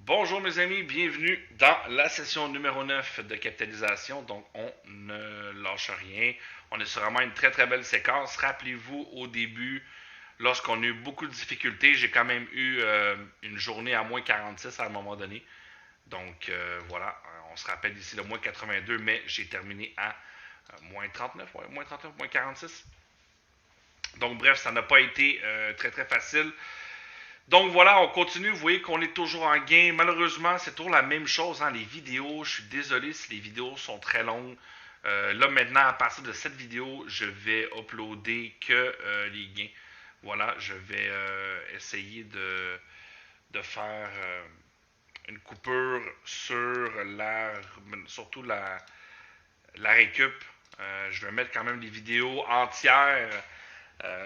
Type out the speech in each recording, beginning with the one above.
Bonjour mes amis, bienvenue dans la session numéro 9 de capitalisation. Donc on ne lâche rien. On est sur vraiment une très très belle séquence. Rappelez-vous au début, lorsqu'on a eu beaucoup de difficultés, j'ai quand même eu une journée à moins 46 à un moment donné. Donc voilà, on se rappelle ici le moins 82, mais j'ai terminé à moins 39, ouais, moins 39, moins 46. Donc bref, ça n'a pas été très très facile. Donc voilà, on continue. Vous voyez qu'on est toujours en gain. Malheureusement, c'est toujours la même chose. Hein, les vidéos, je suis désolé si les vidéos sont très longues. Là maintenant, à partir de cette vidéo, je vais uploader que les gains. Voilà, je vais essayer de faire une coupure sur surtout la récup. Je vais mettre quand même les vidéos entières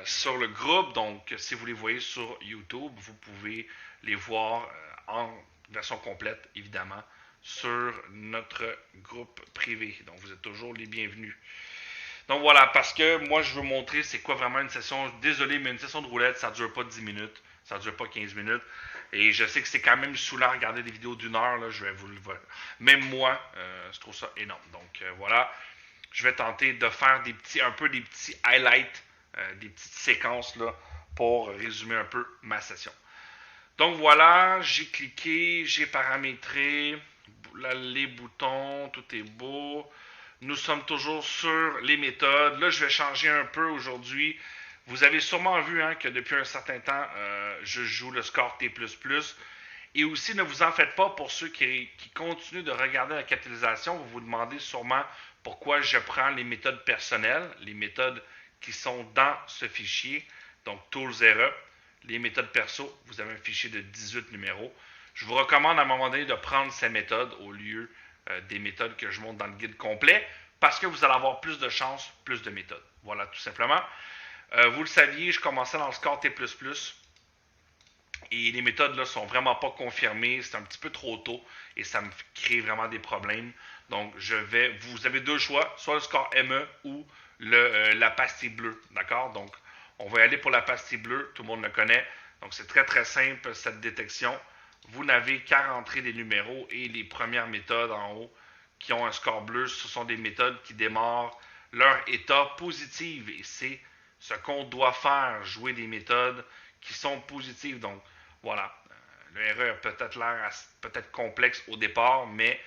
sur le groupe. Donc, si vous les voyez sur YouTube, vous pouvez les voir en version complète, évidemment, sur notre groupe privé. Donc, vous êtes toujours les bienvenus. Donc voilà, parce que moi, je veux montrer c'est quoi vraiment une session. Désolé, mais une session de roulette, ça ne dure pas 10 minutes, ça ne dure pas 15 minutes. Et je sais que c'est quand même saoulant à regarder des vidéos d'une heure, là, je vais vous le voir. Même moi, je trouve ça énorme. Donc voilà, je vais tenter de faire un peu des petits highlights, des petites séquences là, pour résumer un peu ma session. Donc voilà, j'ai cliqué, j'ai paramétré les boutons, tout est beau. Nous sommes toujours sur les méthodes. Là, je vais changer un peu aujourd'hui. Vous avez sûrement vu hein, que depuis un certain temps, je joue le score T++. Et aussi, ne vous en faites pas pour ceux qui continuent de regarder la capitalisation. Vous vous demandez sûrement pourquoi je prends les méthodes personnelles, les méthodes qui sont dans ce fichier, donc Tools Era. Les méthodes perso, vous avez un fichier de 18 numéros. Je vous recommande à un moment donné de prendre ces méthodes au lieu des méthodes que je montre dans le guide complet parce que vous allez avoir plus de chances, plus de méthodes. Voilà, tout simplement. Vous le saviez, je commençais dans le score T++. Et les méthodes là sont vraiment pas confirmées, c'est un petit peu trop tôt et ça me crée vraiment des problèmes. Donc vous avez deux choix, soit le score ME ou la pastille bleue, d'accord? Donc on va y aller pour la pastille bleue, tout le monde le connaît. Donc c'est très très simple cette détection. Vous n'avez qu'à rentrer les numéros et les premières méthodes en haut qui ont un score bleu, ce sont des méthodes qui démarrent leur état positif et c'est ce qu'on doit faire, jouer des méthodes qui sont positives. Donc voilà, l'erreur peut-être l'air peut-être complexe au départ, mais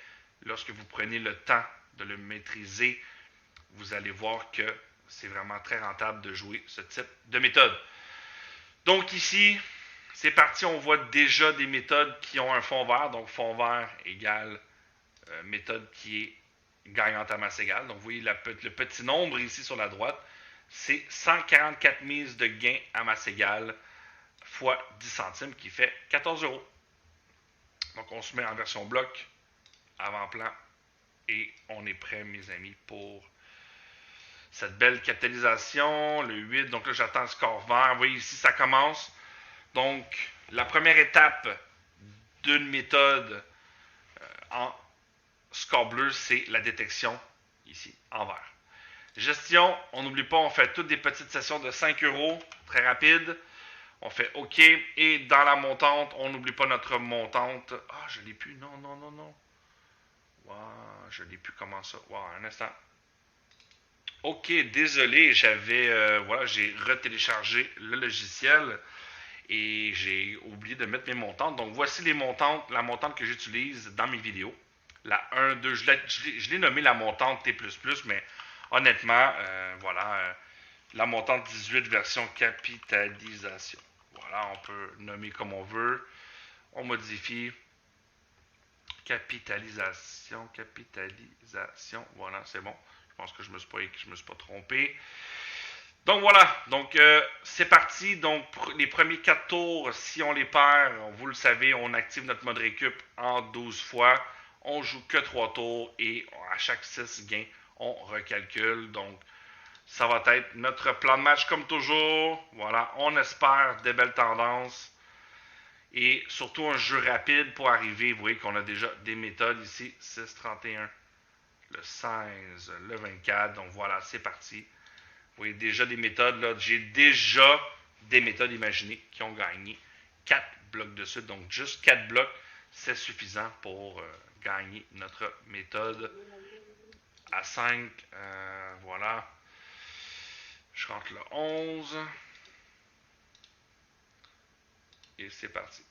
lorsque vous prenez le temps de le maîtriser, vous allez voir que c'est vraiment très rentable de jouer ce type de méthode. Donc ici, c'est parti, on voit déjà des méthodes qui ont un fond vert. Donc fond vert égale méthode qui est gagnante à masse égale. Donc vous voyez le petit nombre ici sur la droite, c'est 144 mises de gain à masse égale fois 10 centimes qui fait 14 euros. Donc on se met en version bloc, avant-plan, et on est prêt, mes amis, pour cette belle capitalisation. Le 8, donc là j'attends le score vert. Vous voyez ici, ça commence. Donc la première étape d'une méthode en score bleu, c'est la détection ici, en vert. Gestion, on n'oublie pas, on fait toutes des petites sessions de 5 euros, très rapide. On fait OK. Et dans la montante, on n'oublie pas notre montante. Ah, je l'ai plus. Non, non, non, non. Wow, je l'ai plus. Comment ça? Wow, un instant. OK, désolé, voilà, j'ai retéléchargé le logiciel et j'ai oublié de mettre mes montantes. Donc voici les montantes, la montante que j'utilise dans mes vidéos. La 1, 2, je l'ai nommé la montante T++, mais honnêtement, voilà, la montante 18 version capitalisation. Voilà, on peut nommer comme on veut. On modifie. Capitalisation. Voilà, c'est bon. Je pense que je me suis pas trompé. Donc voilà, donc c'est parti. Donc les premiers 4 tours, si on les perd, vous le savez, on active notre mode récup en 12 fois. On joue que 3 tours et à chaque 6 gains, on recalcule. Donc ça va être notre plan de match comme toujours. Voilà, on espère des belles tendances. Et surtout un jeu rapide pour arriver. Vous voyez qu'on a déjà des méthodes ici. 6-31, le 16, le 24. Donc voilà, c'est parti. Vous voyez déjà des méthodes. Là. J'ai déjà des méthodes imaginées qui ont gagné 4 blocs de suite. Donc juste 4 blocs. c'est suffisant pour gagner notre méthode à 5. Voilà. Je rentre le 11. Et c'est parti.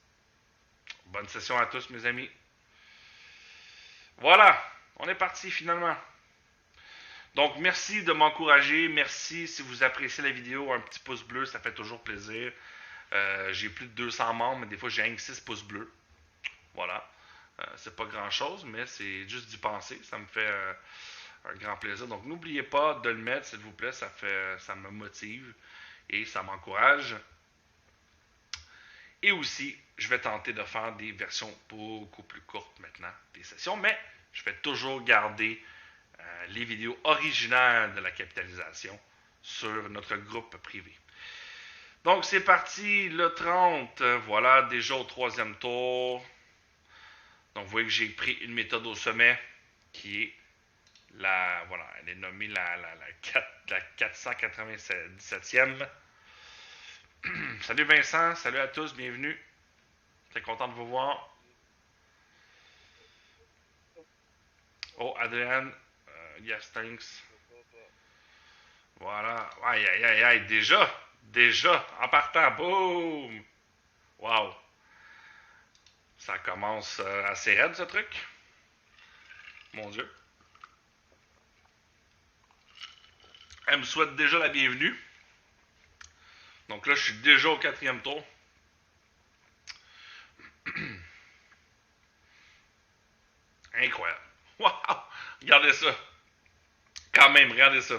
Bonne session à tous, mes amis. Voilà, on est parti finalement. Donc, merci de m'encourager. Merci si vous appréciez la vidéo. Un petit pouce bleu, ça fait toujours plaisir. J'ai plus de 200 membres, mais des fois, j'ai rien que 6 pouces bleus. Voilà. C'est pas grand-chose, mais c'est juste d'y penser. Ça me fait un grand plaisir. Donc, n'oubliez pas de le mettre, s'il vous plaît. Ça me motive et ça m'encourage. Et aussi, je vais tenter de faire des versions beaucoup plus courtes maintenant des sessions, mais je vais toujours garder les vidéos originales de la capitalisation sur notre groupe privé. Donc, c'est parti, le 30. Voilà, déjà au troisième tour. Donc, vous voyez que j'ai pris une méthode au sommet qui est la, voilà, elle est nommée la 497e. Salut Vincent, salut à tous, bienvenue. Très content de vous voir. Oh, Adrienne, yes, thanks. Voilà. Aïe, aïe, aïe, aïe, déjà, en partant, boum! Wow! Ça commence assez raide, ce truc. Mon Dieu. Elle me souhaite déjà la bienvenue. Donc là, je suis déjà au quatrième tour. Incroyable. Wow! Regardez ça. Quand même, regardez ça.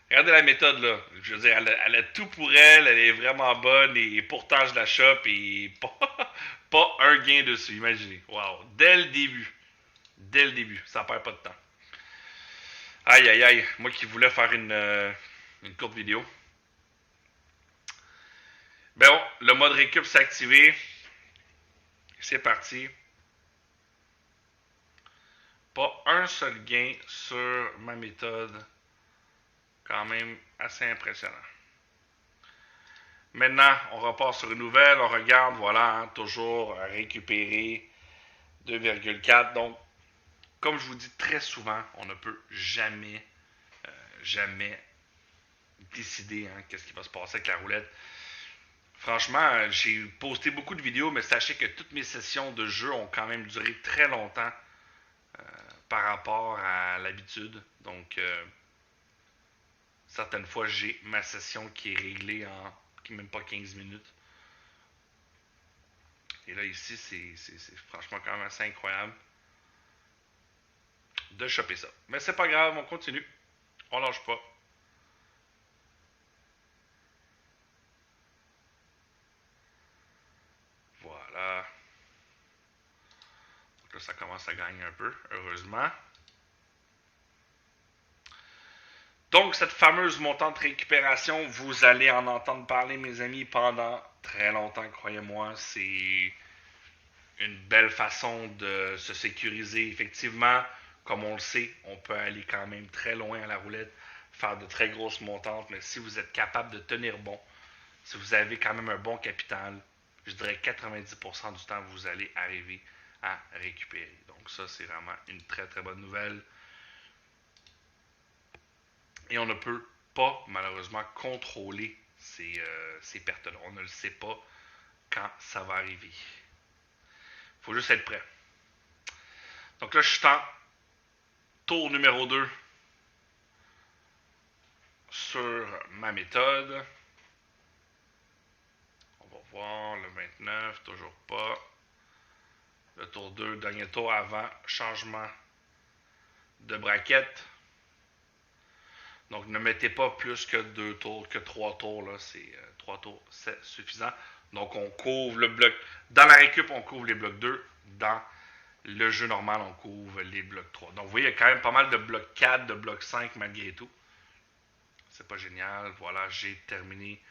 Regardez la méthode, là. Je veux dire, elle a tout pour elle. Elle est vraiment bonne. Et pourtant, je la chope. Et pas un gain dessus. Imaginez. Wow. Dès le début. Dès le début. Ça perd pas de temps. Aïe, aïe, aïe. Moi qui voulais faire une courte vidéo. Ben bon, le mode récup s'est activé. C'est parti. Pas un seul gain sur ma méthode. Quand même assez impressionnant. Maintenant, on repart sur une nouvelle. On regarde, voilà, hein, toujours récupérer 2,4. Donc, comme je vous dis très souvent, on ne peut jamais décider qu'est-ce qui va se passer avec la roulette. Franchement, j'ai posté beaucoup de vidéos, mais sachez que toutes mes sessions de jeu ont quand même duré très longtemps par rapport à l'habitude. Donc, certaines fois, j'ai ma session qui est réglée en même pas 15 minutes. Et là, ici, c'est franchement quand même assez incroyable de choper ça. Mais c'est pas grave, on continue. On lâche pas. Voilà. Donc là, ça commence à gagner un peu, heureusement. Donc, cette fameuse montante de récupération, vous allez en entendre parler, mes amis, pendant très longtemps, croyez-moi. C'est une belle façon de se sécuriser. Effectivement, comme on le sait, on peut aller quand même très loin à la roulette, faire de très grosses montantes, mais si vous êtes capable de tenir bon, si vous avez quand même un bon capital, je dirais 90% du temps, vous allez arriver à récupérer. Donc ça, c'est vraiment une très très bonne nouvelle. Et on ne peut pas, malheureusement, contrôler ces pertes-là. On ne le sait pas quand ça va arriver. Il faut juste être prêt. Donc là, je suis en tour numéro 2 sur ma méthode. On va voir le 29, toujours pas. Le tour 2, dernier tour avant changement de braquette. Donc ne mettez pas plus que 2 tours, que 3 tours. Là, 3 tours, c'est suffisant. Donc on couvre le bloc. Dans la récup, on couvre les blocs 2. Dans le jeu normal, on couvre les blocs 3. Donc vous voyez, il y a quand même pas mal de blocs 4, de blocs 5 malgré tout. C'est pas génial. Voilà, j'ai terminé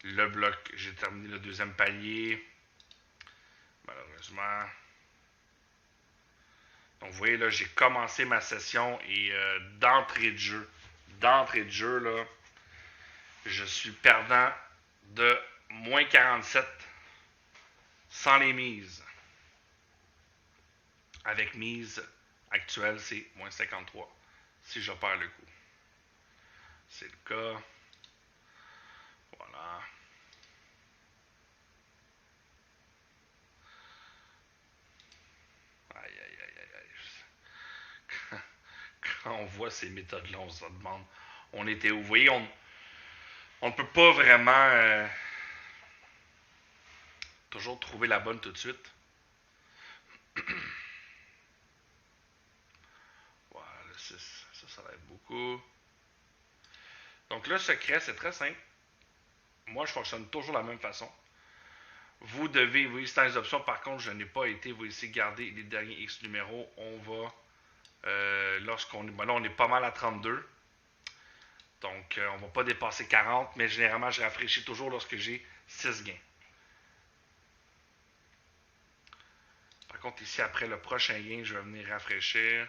le bloc. J'ai terminé le deuxième palier. Malheureusement. Donc vous voyez là, j'ai commencé ma session et d'entrée de jeu, là, je suis perdant de moins 47 sans les mises. avec mise actuelle, c'est moins 53 si je perds le coup. C'est le cas. Voilà. Aïe, aïe, aïe, aïe, aïe. Quand on voit ces méthodes-là, on se demande, on était où? Vous voyez, on ne peut pas vraiment toujours trouver la bonne tout de suite. Voilà, le 6, ça va être beaucoup. Donc le secret, c'est très simple. Moi, je fonctionne toujours de la même façon. Vous devez, vous voyez, c'est dans les options, par contre, je n'ai pas été, vous ici, garder les derniers X numéros. On va, lorsqu'on est, ben là, on est pas mal à 32. Donc, on ne va pas dépasser 40, mais généralement, je rafraîchis toujours lorsque j'ai 6 gains. Par contre, ici, après le prochain gain, je vais venir rafraîchir.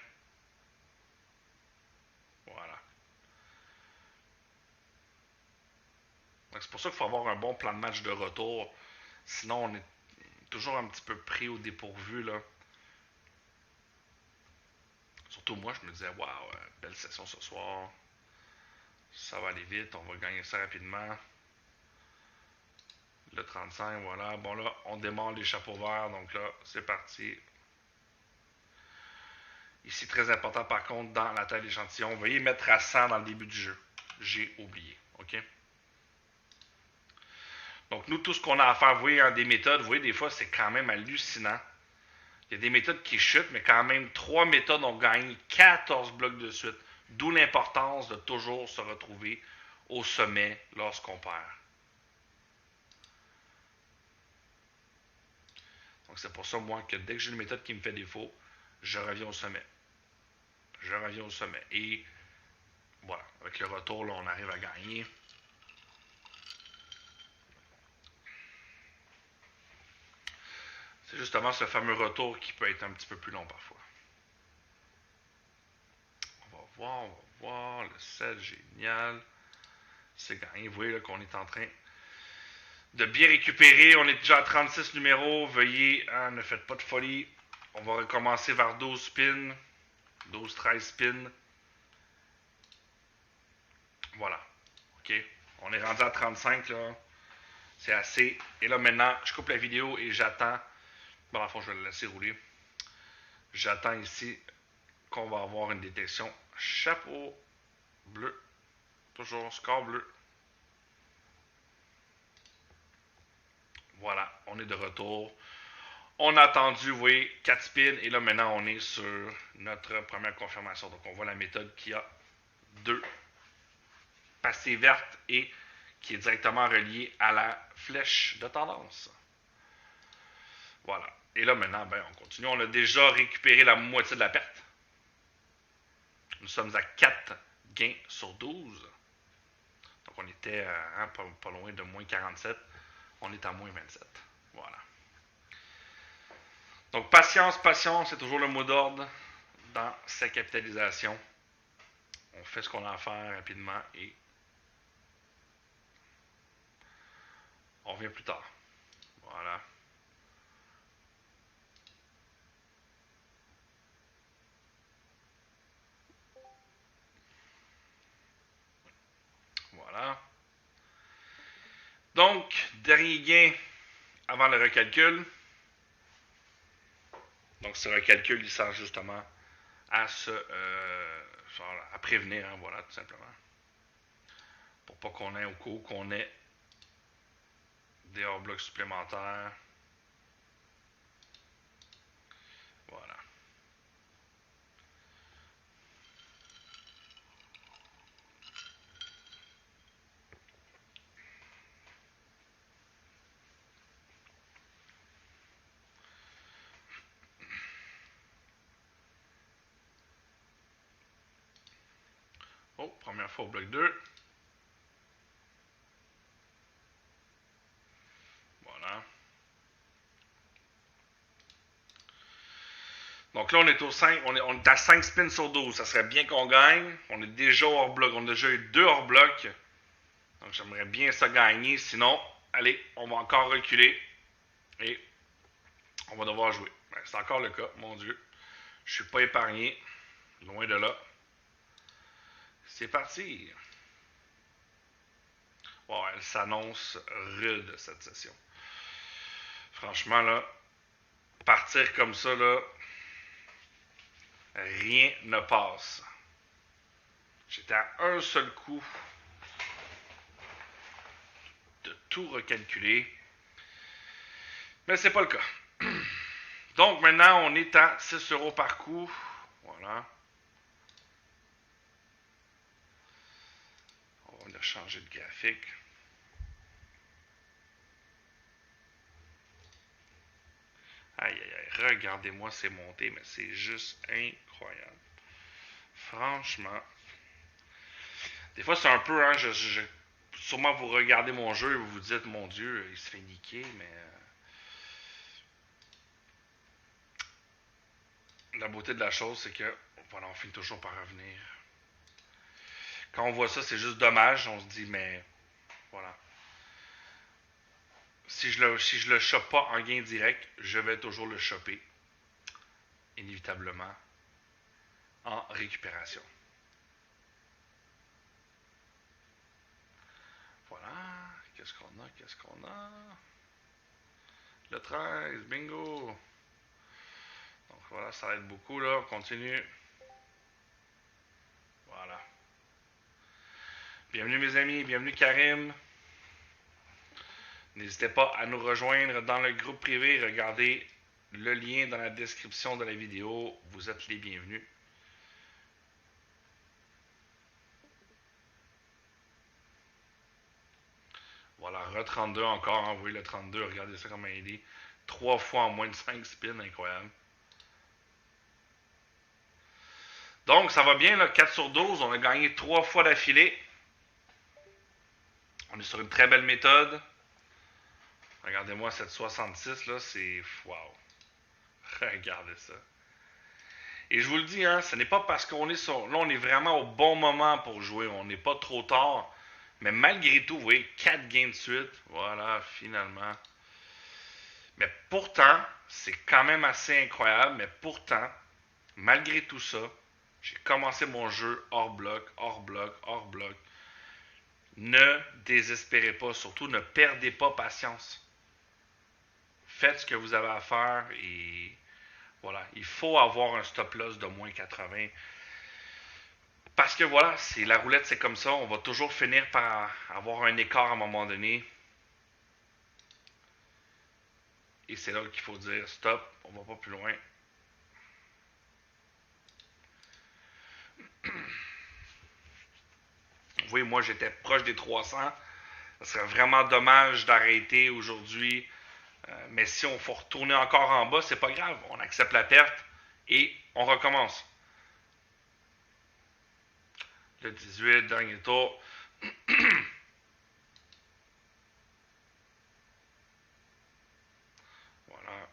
Voilà. Donc, c'est pour ça qu'il faut avoir un bon plan de match de retour. Sinon, on est toujours un petit peu pris au dépourvu, là. Surtout moi, je me disais, waouh, belle session ce soir. Ça va aller vite, on va gagner ça rapidement. Le 35, voilà. Bon, là, on démarre les chapeaux verts, donc là, c'est parti. Ici, très important, par contre, dans la taille d'échantillon, veuillez mettre à 100 dans le début du jeu. J'ai oublié, OK? Donc, nous, tout ce qu'on a à faire, vous voyez, des méthodes, vous voyez, des fois, c'est quand même hallucinant. Il y a des méthodes qui chutent, mais quand même, 3 méthodes ont gagné 14 blocs de suite. D'où l'importance de toujours se retrouver au sommet lorsqu'on perd. Donc, c'est pour ça, moi, que dès que j'ai une méthode qui me fait défaut, je reviens au sommet. Je reviens au sommet. Et voilà, avec le retour, là, on arrive à gagner. C'est justement ce fameux retour qui peut être un petit peu plus long parfois. On va voir. Le 7, génial. C'est gagné. Vous voyez là, qu'on est en train de bien récupérer. On est déjà à 36 numéros. Veuillez, ne faites pas de folie. On va recommencer vers 12 spins. 12-13 spins. Voilà. OK. On est rendu à 35 là. C'est assez. Et là maintenant, je coupe la vidéo et j'attends. Bon, en fond, je vais le laisser rouler. J'attends ici qu'on va avoir une détection. Chapeau bleu. Toujours score bleu. Voilà, on est de retour. On a attendu, vous voyez, 4 spins. Et là, maintenant, on est sur notre première confirmation. Donc, on voit la méthode qui a 2 passées vertes et qui est directement reliée à la flèche de tendance. Voilà. Et là, maintenant, ben, on continue. On a déjà récupéré la moitié de la perte. Nous sommes à 4 gains sur 12. Donc, on était pas loin de moins 47. On est à moins 27. Voilà. Donc, patience, c'est toujours le mot d'ordre dans sa capitalisation. On fait ce qu'on a à faire rapidement et on revient plus tard. Voilà. Voilà. Donc, dernier gain avant le recalcul. Donc, ce recalcul, il sert justement à à prévenir, hein, voilà, tout simplement. Pour pas qu'on ait au coup qu'on ait des hors-blocs supplémentaires. Voilà. Oh, première fois au bloc 2. Voilà. Donc là, on est au 5, on est à 5 spins sur 12. Ça serait bien qu'on gagne. On est déjà hors bloc. On a déjà eu 2 hors bloc. Donc j'aimerais bien ça gagner. Sinon, allez, on va encore reculer. Et on va devoir jouer. Ben, c'est encore le cas, mon Dieu. Je suis pas épargné. Loin de là. C'est parti. Wow, elle s'annonce rude cette session. Franchement, là, partir comme ça, là, rien ne passe. J'étais à un seul coup de tout recalculer. Mais c'est pas le cas. Donc maintenant, on est à 6 € par coup. Voilà. On va venir changer de graphique. Aïe, aïe, aïe. Regardez-moi ces montées, mais c'est juste incroyable. Franchement. Des fois, c'est un peu, hein, sûrement vous regardez mon jeu et vous vous dites, mon Dieu, il se fait niquer, mais la beauté de la chose, c'est que, voilà, on finit toujours par revenir. Quand on voit ça, c'est juste dommage. On se dit, mais voilà. Si je le chope pas en gain direct, je vais toujours le choper. Inévitablement. En récupération. Voilà. Qu'est-ce qu'on a? Le 13, bingo. Donc voilà, ça aide beaucoup là. On continue. Voilà. Bienvenue mes amis, bienvenue Karim. N'hésitez pas à nous rejoindre dans le groupe privé. Regardez le lien dans la description de la vidéo. Vous êtes les bienvenus. Voilà, re-32 encore. Hein, vous voyez le 32, regardez ça comme il est. 3 fois en moins de 5 spins, incroyable. Donc, ça va bien, là, 4 sur 12. On a gagné 3 fois d'affilée. On est sur une très belle méthode. Regardez-moi cette 66, là, c'est... Wow. Regardez ça. Et je vous le dis, hein, ce n'est pas parce qu'on est sur... Là, on est vraiment au bon moment pour jouer. On n'est pas trop tard. Mais malgré tout, vous voyez, 4 gains de suite. Voilà, finalement. Mais pourtant, c'est quand même assez incroyable. Mais pourtant, malgré tout ça, j'ai commencé mon jeu hors bloc, hors bloc, hors bloc. Ne désespérez pas, surtout ne perdez pas patience. Faites ce que vous avez à faire et voilà, il faut avoir un stop loss de moins 80. Parce que voilà, c'est la roulette, c'est comme ça. On va toujours finir par avoir un écart à un moment donné. Et c'est là qu'il faut dire stop, on va pas plus loin. Vous voyez, moi j'étais proche des 300. Ce serait vraiment dommage d'arrêter aujourd'hui. Mais si on faut retourner encore en bas, c'est pas grave. On accepte la perte et on recommence. Le 18, dernier tour. Voilà.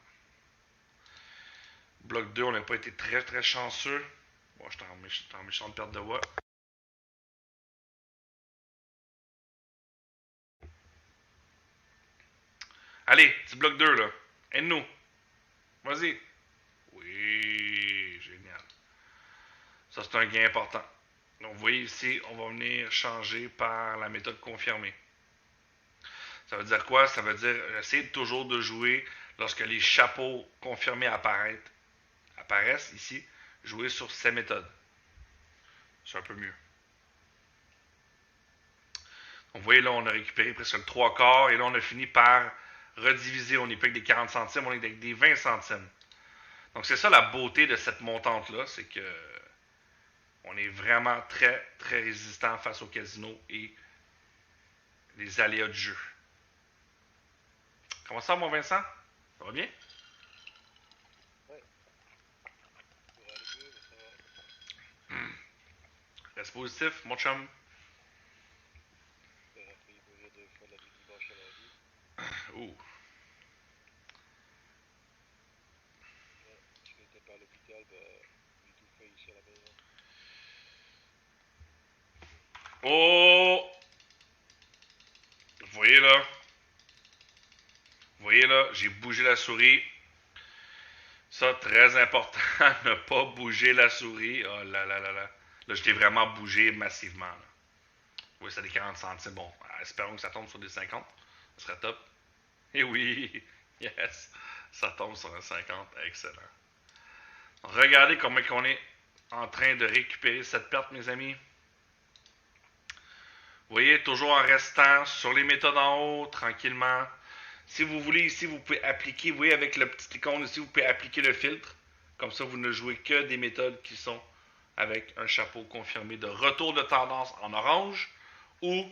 Bloc 2, on n'a pas été très très chanceux. Bon, je suis en méchante perte de voix. Allez, petit bloc 2 là. Aide-nous. Vas-y. Oui, génial. Ça, c'est un gain important. Donc, vous voyez ici, on va venir changer par la méthode confirmée. Ça veut dire quoi? Ça veut dire, essayer toujours de jouer lorsque les chapeaux confirmés apparaissent ici, jouer sur ces méthodes. C'est un peu mieux. Donc, vous voyez, là, on a récupéré presque le 3 quarts et là, on a fini par rediviser. On n'est plus avec des 40 centimes, on est avec des 20 centimes. Donc, c'est ça la beauté de cette montante-là, c'est que on est vraiment très, très résistant face au casino et les aléas du jeu. Comment ça, mon Vincent? Ça va bien? Ouais. Reste positif, mon chum. J'ai appris mourir 2 fois la nuit dimanche à lundi. Ouh. Ouais. Je n'étais pas à l'hôpital, j'ai tout fait ici à la maison. Oh! Vous voyez là? Vous voyez là, j'ai bougé la souris. Ça, très important, ne pas bouger la souris. Oh là là là là. Là, je l'ai vraiment bougé massivement. Là. Oui, c'est des 40 centimes. Bon, espérons que ça tombe sur des 50. Ce serait top. Et oui, yes, ça tombe sur un 50. Excellent. Regardez comment on est en train de récupérer cette perte, mes amis. Vous voyez, toujours en restant sur les méthodes en haut, tranquillement. Si vous voulez, ici, vous pouvez appliquer, vous voyez, avec le petit icône ici, vous pouvez appliquer le filtre. Comme ça, vous ne jouez que des méthodes qui sont avec un chapeau confirmé de retour de tendance en orange ou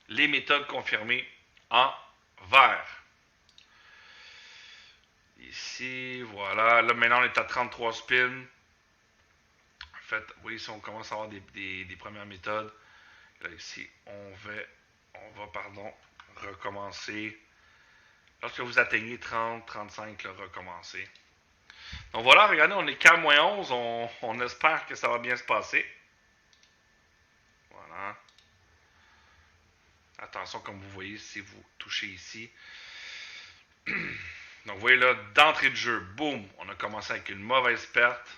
les méthodes confirmées en vert. Ici, voilà. Là, maintenant, on est à 33 spins. En fait, vous voyez, ici, on commence à avoir des premières méthodes. Là, ici, on va recommencer. Lorsque vous atteignez 30, 35, là, recommencer. Donc voilà, regardez, on est K-11. On espère que ça va bien se passer. Voilà. Attention, comme vous voyez, si vous touchez ici. Donc vous voyez là, d'entrée de jeu, boum, on a commencé avec une mauvaise perte.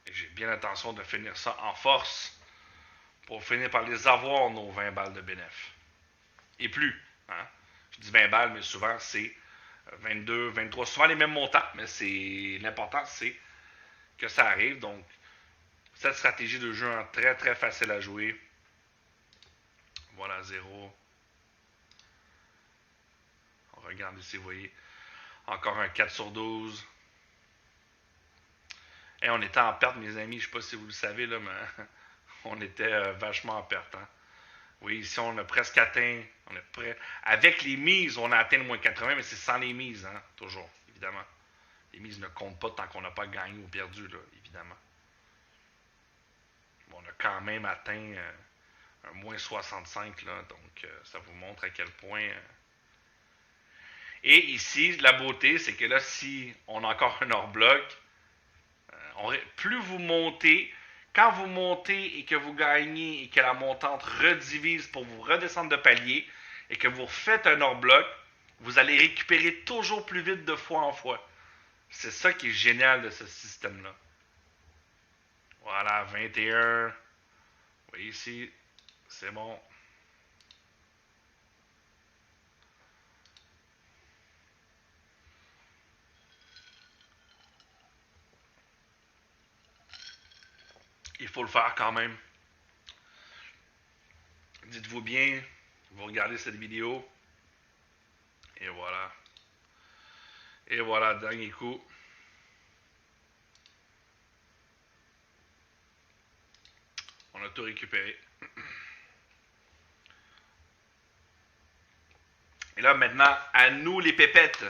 Et j'ai bien l'intention de finir ça en force pour finir par les avoir, nos 20 balles de bénéf. Et plus. Hein? Je dis 20 balles, mais souvent c'est 22, 23, souvent les mêmes montants, mais c'est l'important, c'est que ça arrive. Donc, cette stratégie de jeu est très très facile à jouer. Voilà, 0. On regarde ici, vous voyez. Encore un 4 sur 12. Et on était en perte, mes amis. Je ne sais pas si vous le savez, là, mais on était vachement en perte. Hein. Oui, ici, on a presque atteint. On est prêt. Avec les mises, on a atteint le moins 80, mais c'est sans les mises, hein, toujours, évidemment. Les mises ne comptent pas tant qu'on n'a pas gagné ou perdu, là, évidemment. Bon, on a quand même atteint un moins 65, là, donc ça vous montre à quel point. Et ici, la beauté, c'est que là, si on a encore un hors-bloc, plus vous montez, quand vous montez et que vous gagnez et que la montante redivise pour vous redescendre de palier et que vous refaites un hors-bloc, vous allez récupérer toujours plus vite de fois en fois. C'est ça qui est génial de ce système-là. Voilà, 21. Vous voyez ici, c'est bon. Il faut le faire quand même. Dites-vous bien, vous regardez cette vidéo. Et voilà. Et voilà, dernier coup. On a tout récupéré. Et là, maintenant, à nous les pépettes.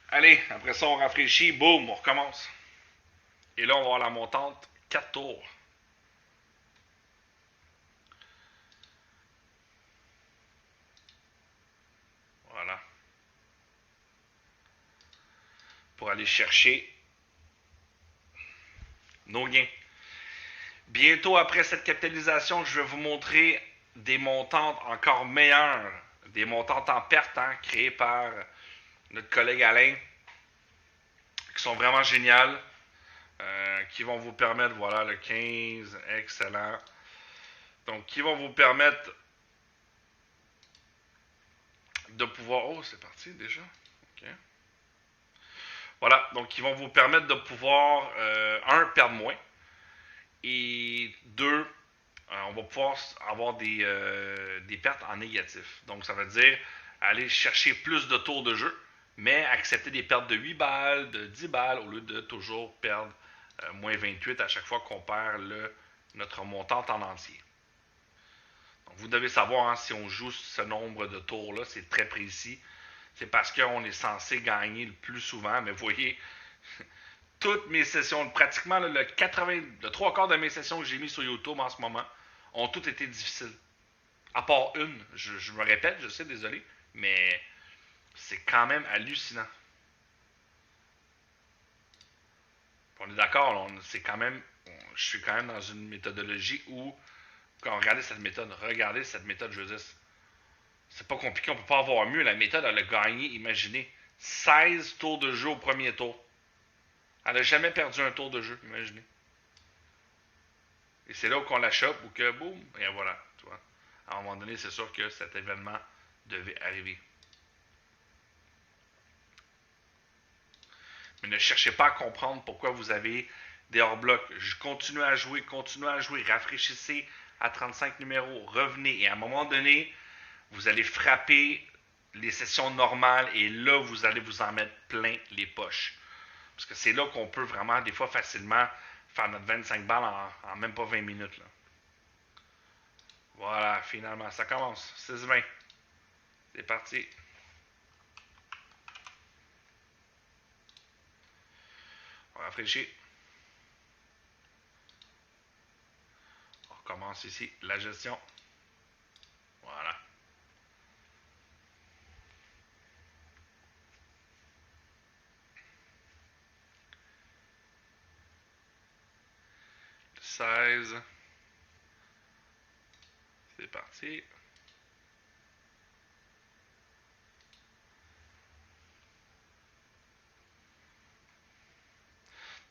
Allez, après ça, on rafraîchit. Boum, on recommence. Et là, on va avoir la montante 4 tours. Voilà. Pour aller chercher nos gains. Bientôt après cette capitalisation, je vais vous montrer des montantes encore meilleures. Des montantes en perte, hein, créées par notre collègue Alain. Qui sont vraiment géniales. Qui vont vous permettre, voilà, le 15, excellent. Donc, qui vont vous permettre de pouvoir... Oh, c'est parti déjà. OK. Voilà, donc qui vont vous permettre de pouvoir, un, perdre moins, et deux, on va pouvoir avoir des pertes en négatif. Donc, ça veut dire aller chercher plus de tours de jeu, mais accepter des pertes de 8 balles, de 10 balles, au lieu de toujours perdre moins 28 à chaque fois qu'on perd notre montante en entier. Donc, vous devez savoir, hein, si on joue ce nombre de tours-là, c'est très précis. C'est parce qu'on est censé gagner le plus souvent. Mais vous voyez, toutes mes sessions, pratiquement là, le 3 quarts de mes sessions que j'ai mis sur YouTube en ce moment, ont toutes été difficiles. À part une, je me répète, je sais, désolé, mais c'est quand même hallucinant. On est d'accord, c'est quand même, je suis quand même dans une méthodologie où, quand regardez cette méthode, je veux dire, C'est pas compliqué, on peut pas avoir mieux. La méthode, elle a gagné, imaginez, 16 tours de jeu au premier tour. Elle a jamais perdu un tour de jeu, imaginez. Et c'est là qu'on la chope ou que, boum, et voilà. Tu vois. À un moment donné, c'est sûr que cet événement devait arriver. Mais ne cherchez pas à comprendre pourquoi vous avez des hors-blocs. Continuez à jouer, rafraîchissez à 35 numéros, revenez. Et à un moment donné, vous allez frapper les sessions normales et là, vous allez vous en mettre plein les poches. Parce que c'est là qu'on peut vraiment, des fois, facilement faire notre 25 balles en même pas 20 minutes. Là. Voilà, finalement, ça commence. 6-20. C'est parti. On rafraîchit. On recommence ici la gestion. Voilà. Le 16. C'est parti.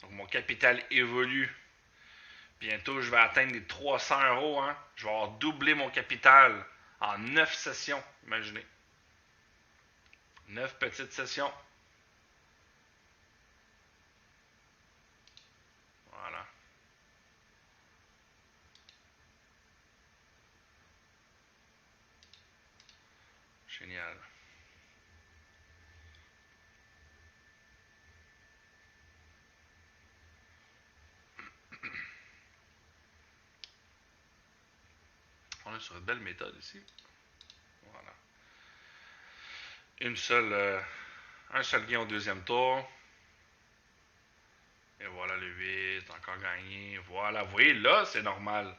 Donc mon capital évolue. Bientôt, je vais atteindre les 300 euros. Hein. Je vais avoir doublé mon capital en 9 sessions. Imaginez. 9 petites sessions. Voilà. Génial. On est sur une belle méthode ici. Voilà. Un seul gain au deuxième tour. Et voilà le 8, encore gagné. Voilà, vous voyez, là, c'est normal.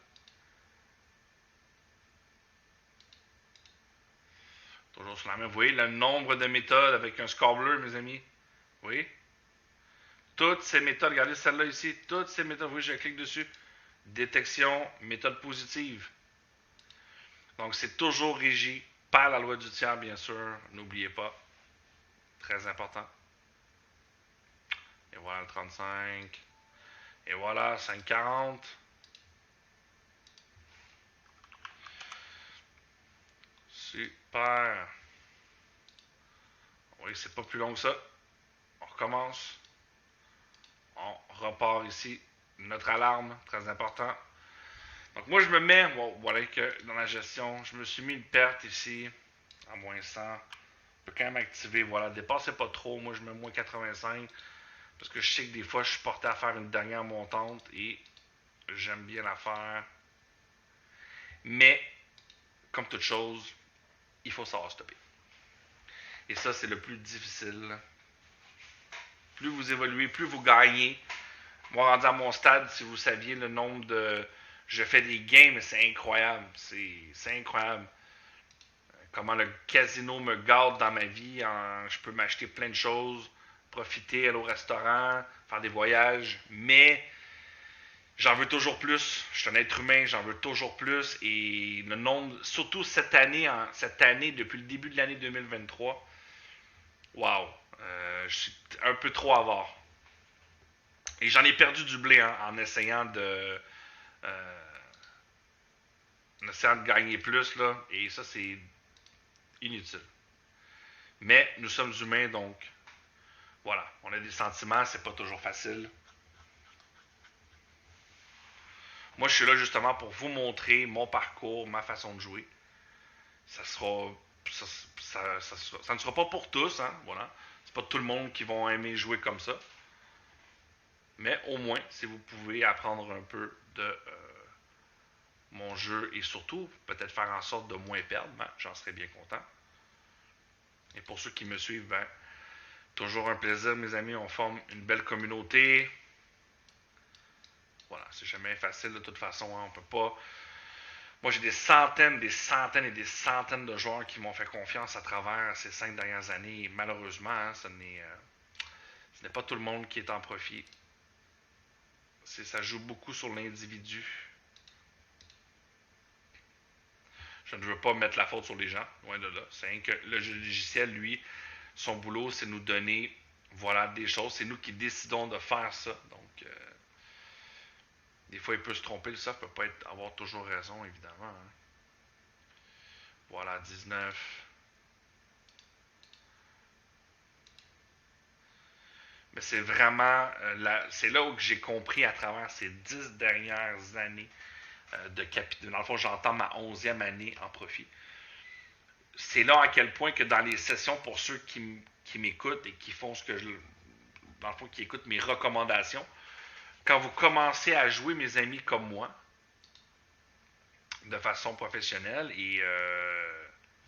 Toujours sur la même. Vous voyez le nombre de méthodes avec un score bleu, mes amis? Vous voyez? Toutes ces méthodes, regardez celle-là ici, toutes ces méthodes, vous voyez, je clique dessus. Détection, méthode positive. Donc, c'est toujours régi par la loi du tiers, bien sûr. N'oubliez pas. Très important. Et voilà le 35. Et voilà, 5,40. Super. Oui, c'est pas plus long que ça. On recommence. On repart ici. Notre alarme, très important. Donc moi, je me mets, voilà que dans la gestion, je me suis mis une perte ici, à moins 100. Je peux quand même activer, voilà, dépassez pas trop. Moi, je mets moins 85, parce que je sais que des fois, je suis porté à faire une dernière montante et j'aime bien la faire. Mais, comme toute chose, il faut savoir stopper. Et ça, c'est le plus difficile. Plus vous évoluez, plus vous gagnez. Moi, rendu à mon stade, si vous saviez le nombre de... Je fais des gains, c'est incroyable. C'est incroyable. Comment le casino me garde dans ma vie. Je peux m'acheter plein de choses, profiter, aller au restaurant, faire des voyages. Mais j'en veux toujours plus. Je suis un être humain, j'en veux toujours plus. Et le nombre, surtout cette année, depuis le début de l'année 2023, waouh, je suis un peu trop avare. Et j'en ai perdu du blé en essayant de gagner plus, là. Et ça, c'est inutile. Mais nous sommes humains, donc voilà, on a des sentiments, c'est pas toujours facile. Moi, je suis là justement pour vous montrer mon parcours, ma façon de jouer. Ça sera. Ça ne sera pas pour tous, hein, voilà. C'est pas tout le monde qui va aimer jouer comme ça. Mais au moins, si vous pouvez apprendre un peu de mon jeu et surtout peut-être faire en sorte de moins perdre, ben, j'en serais bien content. Et pour ceux qui me suivent, ben, toujours un plaisir, mes amis. On forme une belle communauté. Voilà, c'est jamais facile de toute façon. Hein, on peut pas. Moi, j'ai des centaines et des centaines de joueurs qui m'ont fait confiance à travers ces 5 dernières années. Et malheureusement, hein, ce n'est pas tout le monde qui est en profit. Ça joue beaucoup sur l'individu. Je ne veux pas mettre la faute sur les gens, loin de là. C'est rien que le logiciel, lui, son boulot, c'est nous donner, voilà, des choses. C'est nous qui décidons de faire ça. Donc, des fois, il peut se tromper. Le soft ne peut pas avoir toujours raison, évidemment. Hein. Voilà, 19. Mais c'est vraiment, c'est là où j'ai compris à travers ces 10 dernières années de capital. Dans le fond, j'entends ma 11e année en profit. C'est là à quel point que dans les sessions, pour ceux qui m'écoutent et qui font ce que je... Dans le fond, qui écoutent mes recommandations, quand vous commencez à jouer, mes amis, comme moi, de façon professionnelle, et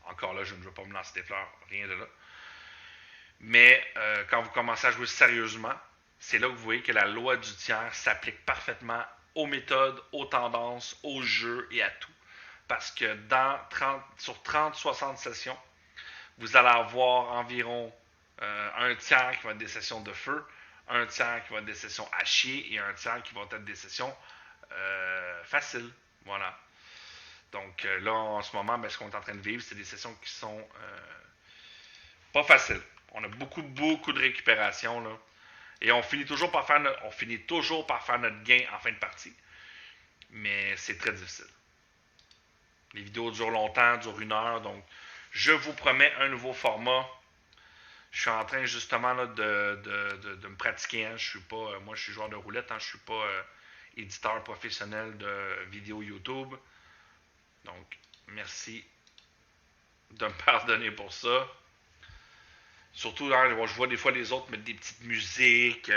encore là, je ne veux pas me lancer des fleurs, rien de là, mais quand vous commencez à jouer sérieusement, c'est là que vous voyez que la loi du tiers s'applique parfaitement aux méthodes, aux tendances, aux jeux et à tout. Parce que sur 30-60 sessions, vous allez avoir environ un tiers qui va être des sessions de feu, un tiers qui va être des sessions à chier et un tiers qui vont être des sessions faciles. Voilà. Donc là, en ce moment, ce qu'on est en train de vivre, c'est des sessions qui sont pas faciles. On a beaucoup de récupération, là. Et on finit toujours par faire notre gain en fin de partie. Mais c'est très difficile. Les vidéos durent longtemps, durent 1 heure. Donc, je vous promets un nouveau format. Je suis en train justement là, de me pratiquer. Hein. Moi, je suis joueur de roulette. Hein. Je ne suis pas éditeur professionnel de vidéos YouTube. Donc, merci de me pardonner pour ça. Surtout, je vois des fois les autres mettre des petites musiques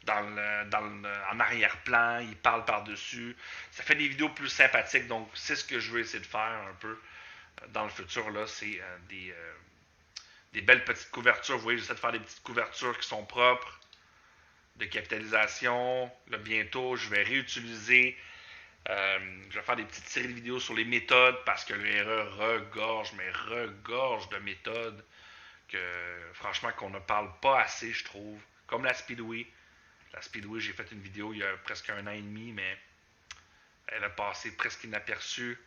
en arrière-plan, ils parlent par-dessus. Ça fait des vidéos plus sympathiques, donc c'est ce que je veux essayer de faire un peu dans le futur. Là, c'est des belles petites couvertures. Vous voyez, j'essaie de faire des petites couvertures qui sont propres, de capitalisation. Là, bientôt, je vais réutiliser. Je vais faire des petites séries de vidéos sur les méthodes parce que le RE regorge de méthodes franchement qu'on ne parle pas assez, je trouve. Comme la Speedway. La Speedway, j'ai fait une vidéo il y a presque 1 an et demi, mais elle a passé presque inaperçue.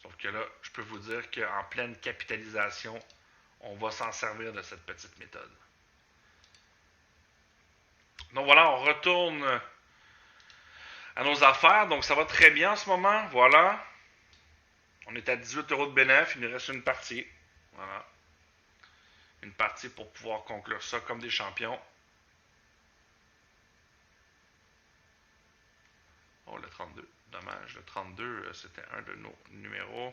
Sauf que là, je peux vous dire qu'en pleine capitalisation, on va s'en servir de cette petite méthode. Donc voilà, on retourne à nos affaires. Donc ça va très bien en ce moment. Voilà. On est à 18 € de bénéfice. Il nous reste une partie. Voilà. Une partie pour pouvoir conclure ça comme des champions. Oh, le 32. Dommage. Le 32, c'était un de nos numéros.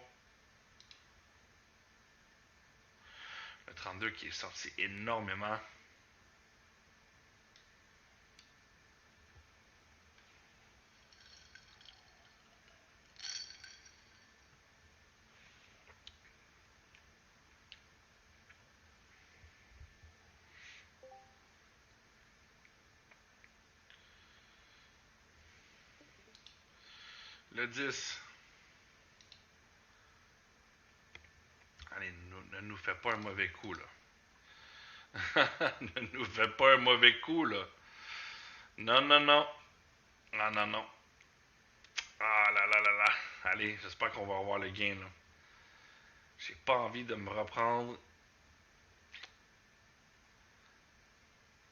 Le 32 qui est sorti énormément. Le 10. Allez, ne nous fais pas un mauvais coup, là. Ne nous fais pas un mauvais coup, là. Non, non, non. Non, non, non. Ah là là là là. Allez, j'espère qu'on va avoir le gain, là. J'ai pas envie de me reprendre.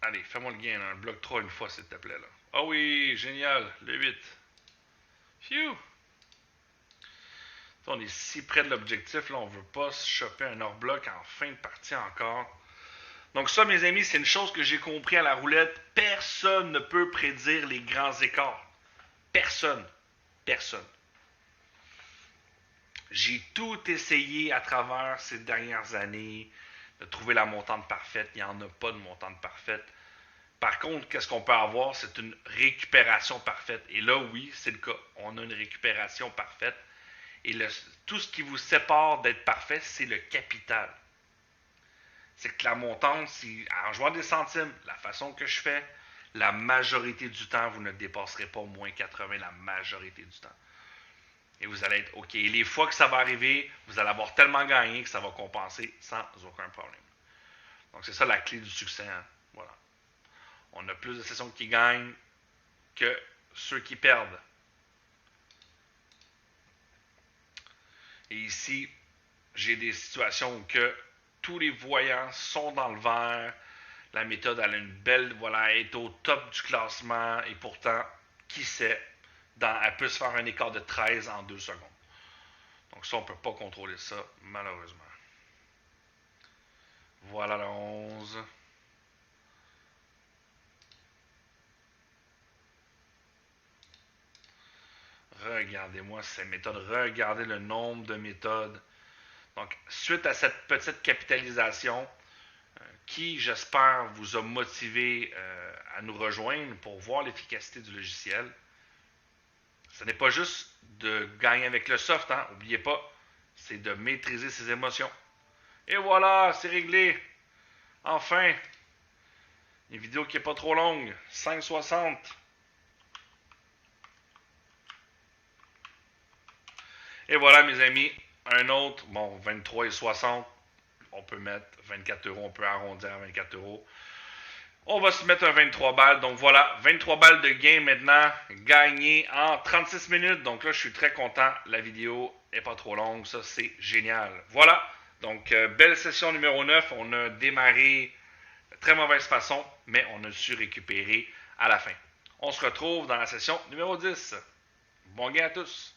Allez, fais-moi le gain, là. Un bloc 3 une fois, s'il te plaît, là. Ah oui, génial. Le 8. Phew! On est si près de l'objectif, là, on veut pas se choper un hors-bloc en fin de partie encore. Donc ça, mes amis, c'est une chose que j'ai compris à la roulette. Personne ne peut prédire les grands écarts. Personne. Personne. J'ai tout essayé à travers ces dernières années de trouver la montante parfaite. Il n'y en a pas de montante parfaite. Par contre, qu'est-ce qu'on peut avoir? C'est une récupération parfaite. Et là, oui, c'est le cas. On a une récupération parfaite. Et tout ce qui vous sépare d'être parfait, c'est le capital. C'est que la montante, en jouant des centimes, la façon que je fais, la majorité du temps, vous ne dépasserez pas au moins 80 la majorité du temps. Et vous allez être OK. Et les fois que ça va arriver, vous allez avoir tellement gagné que ça va compenser sans aucun problème. Donc c'est ça la clé du succès. Hein? Voilà. On a plus de sessions qui gagnent que ceux qui perdent. Et ici, j'ai des situations où que tous les voyants sont dans le vert. La méthode, elle a une belle, voilà, elle est au top du classement. Et pourtant, qui sait, elle peut se faire un écart de 13 en 2 secondes. Donc ça, on ne peut pas contrôler ça, malheureusement. Voilà le 11. Regardez-moi ces méthodes. Regardez le nombre de méthodes. Donc, suite à cette petite capitalisation, qui, j'espère, vous a motivé à nous rejoindre pour voir l'efficacité du logiciel. Ce n'est pas juste de gagner avec le soft, hein? N'oubliez pas, c'est de maîtriser ses émotions. Et voilà, c'est réglé. Enfin, une vidéo qui n'est pas trop longue, 5,60. Et voilà, mes amis, un autre, bon, 23,60. On peut mettre 24 euros, on peut arrondir à 24 euros. On va se mettre un 23 balles. Donc voilà, 23 balles de gain maintenant, gagné en 36 minutes. Donc là, je suis très content. La vidéo n'est pas trop longue. Ça, c'est génial. Voilà. Donc, belle session numéro 9. On a démarré de très mauvaise façon, mais on a su récupérer à la fin. On se retrouve dans la session numéro 10. Bon gain à tous.